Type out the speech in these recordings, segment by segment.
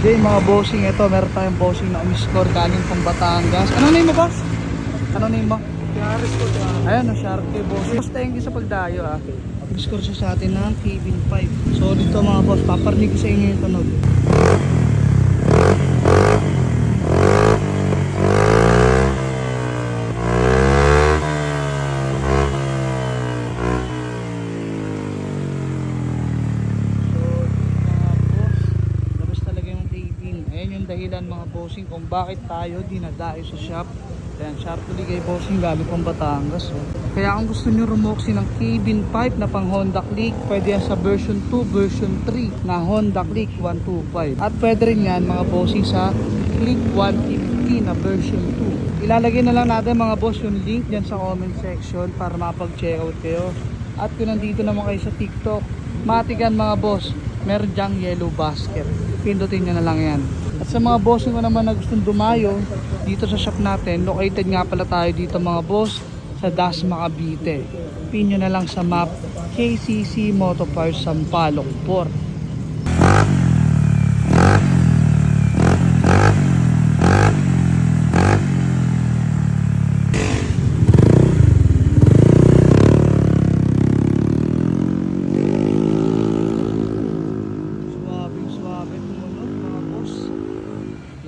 Okay, mga bossing, ito meron tayong bossing na umiscore galing pang Batangas. Ano name mo, boss? Ano name mo? Yaris ko to. Ayan, no, Sharky bossing. Boss, thank you sa pagdayo ah. Umiscore siya sa atin ng Kevin 5. So dito mga boss, paparinig ko sa inyo yung tunog. Dahilan mga bossing kung bakit tayo dinadayo sa shop. Ayan, sharply kay bossing galing pang Batangas. Oh. Kaya kung gusto nyo rumoksi ng Kevin 5 na pang Honda Click, pwede yan sa version 2, version 3 na Honda Click 125. At pwede rin yan mga bossing sa Click 150 na version 2. Ilalagay na lang natin mga boss yung link dyan sa comment section para makapag-check out kayo. At kung nandito naman kayo sa TikTok, matigan mga boss, meron dyang yellow basket. Pindutin nyo na lang yan. At sa mga bossing ko naman na gustong dumayo dito sa shop natin, located nga pala tayo dito mga boss sa Dasma, Cavite. Pin nyo na lang sa map KCC Motor Parts Sampaloc Port.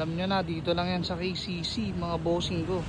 Alam nyo na, dito lang yan sa KCC mga bossing ko.